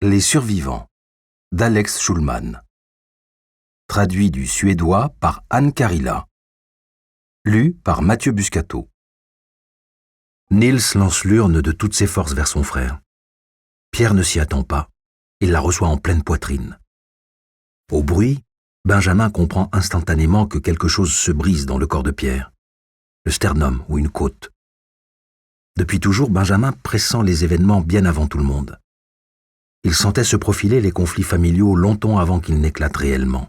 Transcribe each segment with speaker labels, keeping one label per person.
Speaker 1: Les survivants d'Alex Schulman. Traduit du suédois par Anne Karila. Lu par Mathieu Buscato. Niels lance l'urne de toutes ses forces vers son frère. Pierre ne s'y attend pas. Il la reçoit en pleine poitrine. Au bruit, Benjamin comprend instantanément que quelque chose se brise dans le corps de Pierre. Le sternum ou une côte. Depuis toujours, Benjamin pressent les événements bien avant tout le monde. Il sentait se profiler les conflits familiaux longtemps avant qu'ils n'éclatent réellement.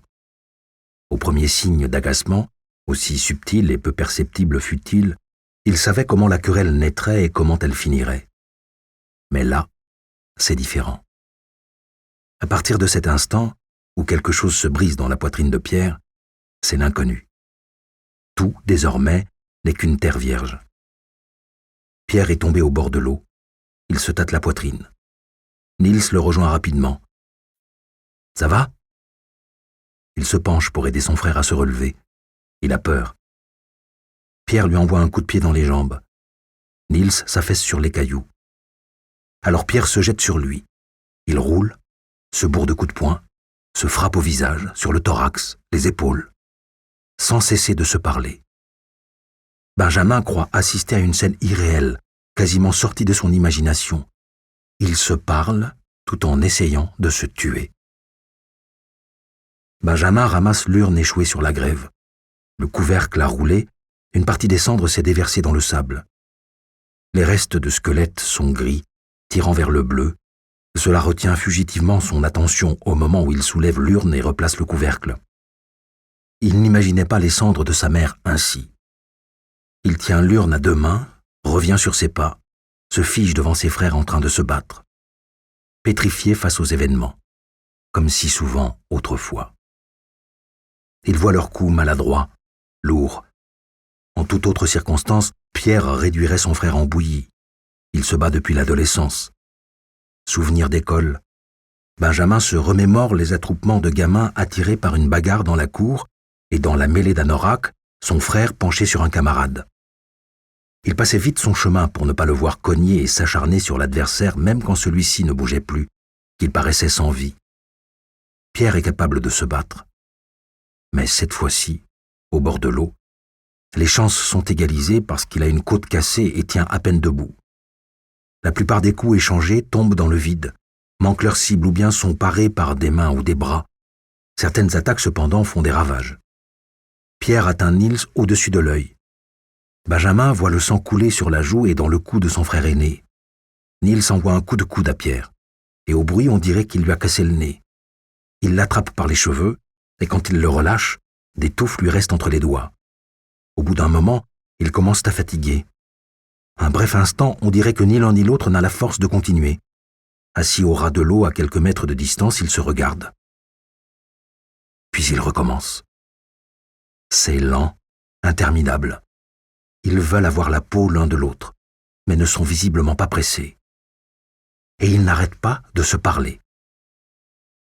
Speaker 1: Au premier signe d'agacement, aussi subtil et peu perceptible fût-il, il savait comment la querelle naîtrait et comment elle finirait. Mais là, c'est différent. À partir de cet instant, où quelque chose se brise dans la poitrine de Pierre, c'est l'inconnu. Tout, désormais, n'est qu'une terre vierge. Pierre est tombé au bord de l'eau. Il se tâte la poitrine. Niels le rejoint rapidement. « Ça va ?» Il se penche pour aider son frère à se relever. Il a peur. Pierre lui envoie un coup de pied dans les jambes. Niels s'affaisse sur les cailloux. Alors Pierre se jette sur lui. Il roule, se bourre de coups de poing, se frappe au visage, sur le thorax, les épaules, sans cesser de se parler. Benjamin croit assister à une scène irréelle, quasiment sortie de son imagination. Ils se parlent tout en essayant de se tuer. Benjamin ramasse l'urne échouée sur la grève. Le couvercle a roulé, une partie des cendres s'est déversée dans le sable. Les restes de squelette sont gris, tirant vers le bleu. Cela retient fugitivement son attention au moment où il soulève l'urne et replace le couvercle. Il n'imaginait pas les cendres de sa mère ainsi. Il tient l'urne à deux mains, revient sur ses pas, se fige devant ses frères en train de se battre, pétrifié face aux événements, comme si souvent autrefois. Il voit leurs coups maladroits, lourds. En toute autre circonstance, Pierre réduirait son frère en bouillie. Il se bat depuis l'adolescence. Souvenir d'école. Benjamin se remémore les attroupements de gamins attirés par une bagarre dans la cour et dans la mêlée d'Anorak, son frère penché sur un camarade. Il passait vite son chemin pour ne pas le voir cogner et s'acharner sur l'adversaire même quand celui-ci ne bougeait plus, qu'il paraissait sans vie. Pierre est capable de se battre. Mais cette fois-ci, au bord de l'eau, les chances sont égalisées parce qu'il a une côte cassée et tient à peine debout. La plupart des coups échangés tombent dans le vide, manquent leur cible ou bien sont parés par des mains ou des bras. Certaines attaques cependant font des ravages. Pierre atteint Niels au-dessus de l'œil. Benjamin voit le sang couler sur la joue et dans le cou de son frère aîné. Niels envoie un coup de coude à Pierre, et au bruit on dirait qu'il lui a cassé le nez. Il l'attrape par les cheveux, et quand il le relâche, des touffes lui restent entre les doigts. Au bout d'un moment, il commence à fatiguer. Un bref instant, on dirait que ni l'un ni l'autre n'a la force de continuer. Assis au ras de l'eau à quelques mètres de distance, ils se regardent. Puis ils recommencent. C'est lent, interminable. Ils veulent avoir la peau l'un de l'autre, mais ne sont visiblement pas pressés. Et ils n'arrêtent pas de se parler.